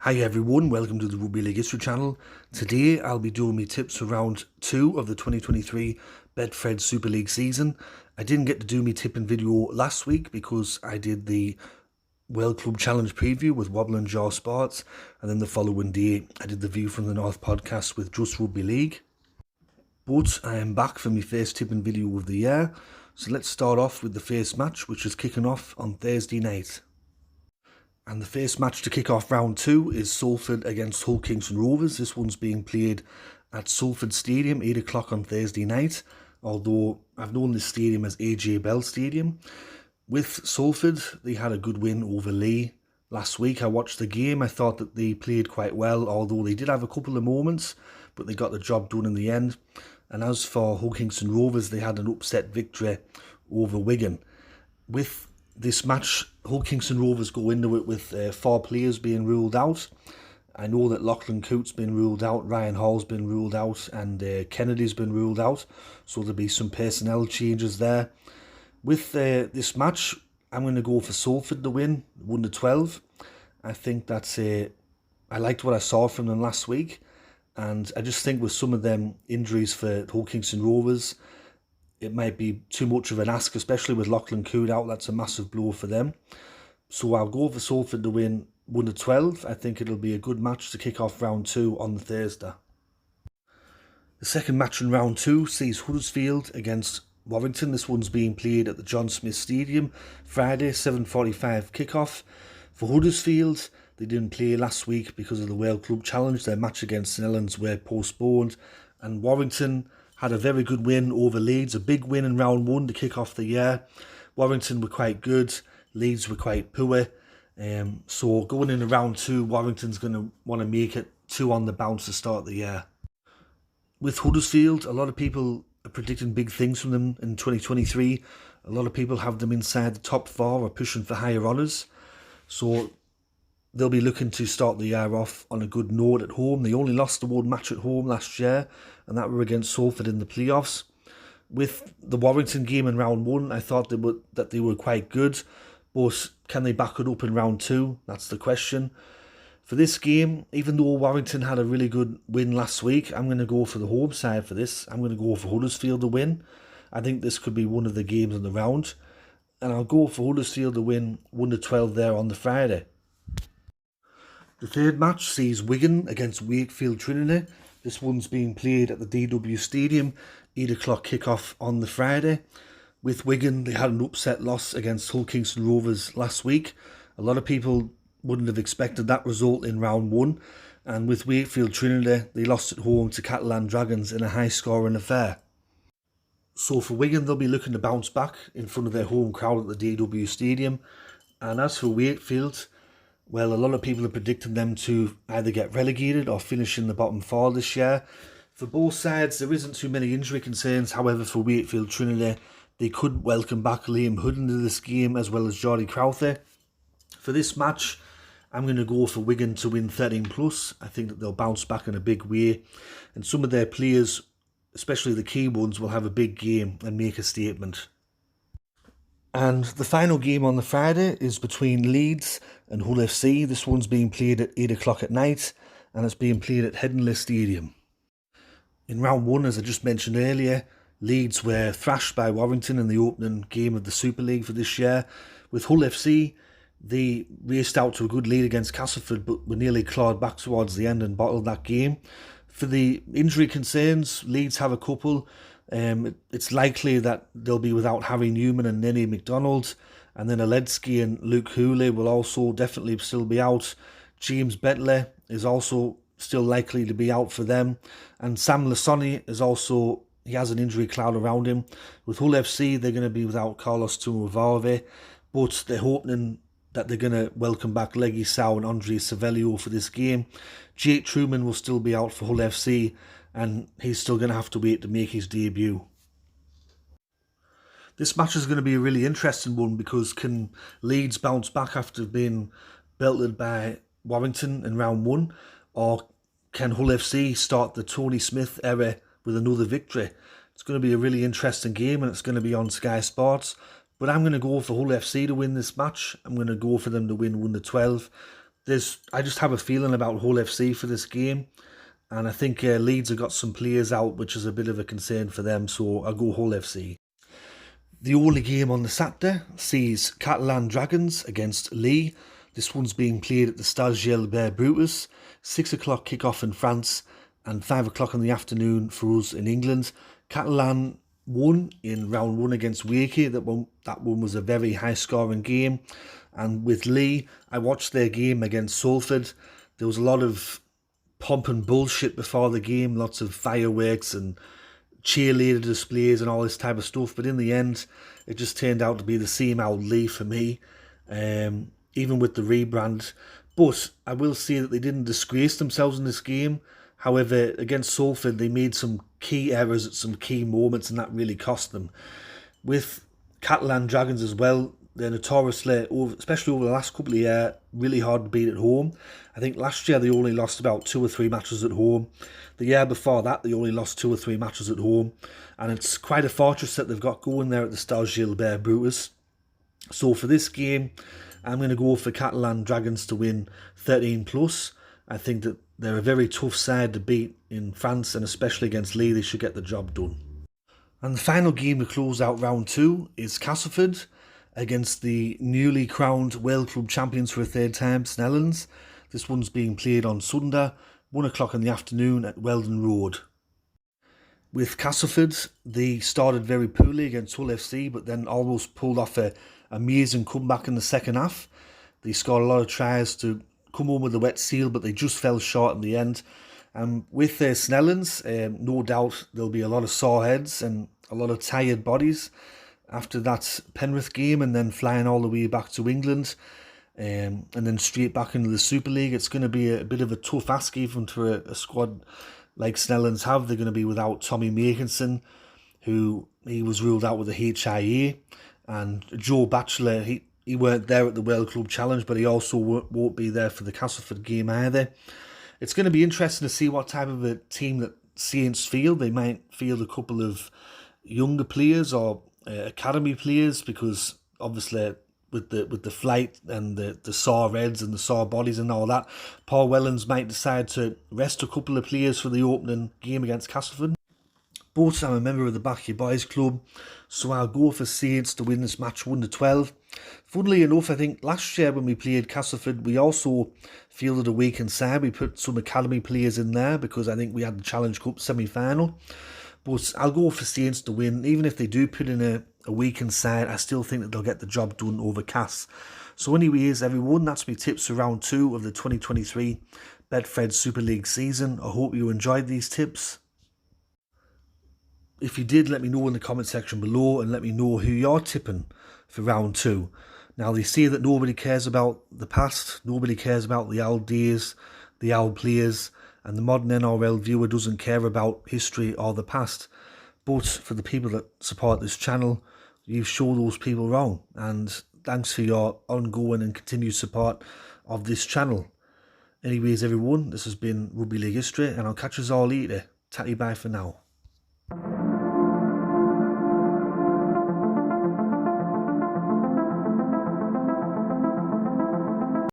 Hi everyone, welcome to the Rugby League History channel. Today I'll be doing my tips for round 2 of the 2023 Betfred Super League season. I didn't get to do my tipping video last week because I did the World Club Challenge preview with Wobble and Jaw Sports, and then the following day I did the View from the North podcast with Just Rugby League. But I am back for my first tipping video of the year, so let's start off with the first match, which is kicking off on Thursday night. And the first match to kick off round 2 is Salford against Hull Kingston Rovers. This one's being played at Salford Stadium, 8 o'clock on Thursday night, although I've known this stadium as AJ Bell Stadium. With Salford, they had a good win over Leigh last week. I watched the game. I thought that they played quite well, although they did have a couple of moments, but they got the job done in the end. And as for Hull Kingston Rovers, they had an upset victory over Wigan. With this match, Hull Kingston Rovers go into it with 4 players being ruled out. I know that Lachlan Coote's been ruled out, Ryan Hall's been ruled out, and Kennedy's been ruled out. So there'll be some personnel changes there. With this match, I'm going to go for Salford to win, 1-12. I think that's I liked what I saw from them last week. And I just think with some of them injuries for Hull Kingston Rovers, it might be too much of an ask, especially with Lachlan Coote out. That's a massive blow for them. So I'll go for Salford to win 1-12. I think it'll be a good match to kick off round 2 on the Thursday. The second match in round 2 sees Huddersfield against Warrington. This one's being played at the John Smith Stadium, Friday, 7:45 kickoff. For Huddersfield, they didn't play last week because of the World Club Challenge. Their match against St Helens were postponed. And Warrington had a very good win over Leeds, a big win in round 1 to kick off the year. Warrington were quite good, Leeds were quite poor. So going into round 2, Warrington's going to want to make it 2 on the bounce to start the year. With Huddersfield, a lot of people are predicting big things from them in 2023. A lot of people have them inside the top 4 or pushing for higher honours. So they'll be looking to start the year off on a good note at home. They only lost the one match at home last year, and that were against Salford in the playoffs. With the Warrington game in round 1, I thought that they were quite good, but can they back it up in round 2? That's the question. For this game, even though Warrington had a really good win last week, I'm going to go for the home side for this. I'm going to go for Huddersfield to win. I think this could be one of the games in the round, and I'll go for Huddersfield to win 1-12 there on the Friday. The third match sees Wigan against Wakefield Trinity. This one's being played at the DW Stadium, 8 o'clock kickoff on the Friday. With Wigan, they had an upset loss against Hull Kingston Rovers last week. A lot of people wouldn't have expected that result in round 1. And with Wakefield Trinity, they lost at home to Catalan Dragons in a high-scoring affair. So for Wigan, they'll be looking to bounce back in front of their home crowd at the DW Stadium. And as for Wakefield, well, a lot of people are predicting them to either get relegated or finish in the bottom 4 this year. For both sides, there isn't too many injury concerns. However, for Wakefield Trinity, they could welcome back Liam Hood into this game as well as Jordy Crowther. For this match, I'm going to go for Wigan to win 13+. I think that they'll bounce back in a big way. And some of their players, especially the key ones, will have a big game and make a statement. And the final game on the Friday is between Leeds and Hull FC. This one's being played at 8 o'clock at night, and it's being played at Headingley Stadium. In round 1, as I just mentioned earlier, Leeds were thrashed by Warrington in the opening game of the Super League for this year. With Hull FC, they raced out to a good lead against Castleford, but were nearly clawed back towards the end and bottled that game. For the injury concerns, Leeds have a couple. It's likely that they'll be without Harry Newman and Nenny McDonald, and then Aledzki and Luke Hooley will also definitely still be out. James Betley is also still likely to be out for them, and Sam Lasoni is also, he has an injury cloud around him. With Hull FC, they're going to be without Carlos Tumavave, but they're hoping that they're going to welcome back Leggy Sow and Andre Savelio for this game. Jake Truman will still be out for Hull FC, and he's still going to have to wait to make his debut. This match is going to be a really interesting one because can Leeds bounce back after being belted by Warrington in round 1, or can Hull FC start the Tony Smith era with another victory? It's going to be a really interesting game, and it's going to be on Sky Sports. But I'm going to go for Hull FC to win this match. I'm going to go for them to win 1-12. I just have a feeling about Hull FC for this game, and I think Leeds have got some players out, which is a bit of a concern for them, so I'll go Hull FC. The only game on the Saturday sees Catalan Dragons against Lee. This one's being played at the Stade Gilbert Brutus. 6 o'clock kick-off in France and 5 o'clock in the afternoon for us in England. Catalan won in round 1 against Wakey. That one was a very high-scoring game. And with Lee, I watched their game against Salford. There was a lot of pomp and bullshit before the game, lots of fireworks and cheerleader displays and all this type of stuff, but in the end it just turned out to be the same old Lee for me, even with the rebrand. But I will say that they didn't disgrace themselves in this game. However, against Salford they made some key errors at some key moments, and that really cost them. With Catalan Dragons as well, they're notoriously, especially over the last couple of years, really hard to beat at home. I think last year they only lost about 2 or 3 matches at home. The year before that they only lost 2 or 3 matches at home. And it's quite a fortress that they've got going there at the Stade Gilbert Brutus. So for this game, I'm going to go for Catalan Dragons to win 13+. I think that they're a very tough side to beat in France, and especially against Lee, they should get the job done. And the final game to close out round 2 is Castleford against the newly crowned World Club Champions for a third time, Snellens. This one's being played on Sunday, 1 o'clock in the afternoon at Weldon Road. With Castleford, they started very poorly against Hull FC, but then almost pulled off an amazing comeback in the second half. They scored a lot of tries to come home with a wet seal, but they just fell short in the end. And with their Snellens, no doubt there'll be a lot of sore heads and a lot of tired bodies after that Penrith game, and then flying all the way back to England, and then straight back into the Super League. It's going to be a bit of a tough ask even for a squad like Snellens have. They're going to be without Tommy Makinson, who he was ruled out with a HIA, and Joe Batchelor, he weren't there at the World Club Challenge, but he also won't be there for the Castleford game either. It's going to be interesting to see what type of a team that Saints field. They might field a couple of younger players or academy players, because obviously with the flight and the sore heads and the sore bodies and all that, Paul Wellens might decide to rest a couple of players for the opening game against Castleford. But I'm a member of the Back Your Boys Club, so I'll go for Saints to win this match 1-12. Funnily enough, I think last year when we played Castleford, we also fielded a weekend side. We put some academy players in there because I think we had the Challenge Cup semi-final. But I'll go for Saints to win. Even if they do put in a weekend side, I still think that they'll get the job done over Cass. So anyways, everyone, that's my tips for round 2 of the 2023 Betfred Super League season. I hope you enjoyed these tips. If you did, let me know in the comment section below, and let me know who you're tipping for round 2. Now, they say that nobody cares about the past, nobody cares about the old days, the old players, and the modern NRL viewer doesn't care about history or the past. But for the people that support this channel, you've shown those people wrong. And thanks for your ongoing and continued support of this channel. Anyways, everyone, this has been Rugby League History, and I'll catch us all later. Tatty bye for now.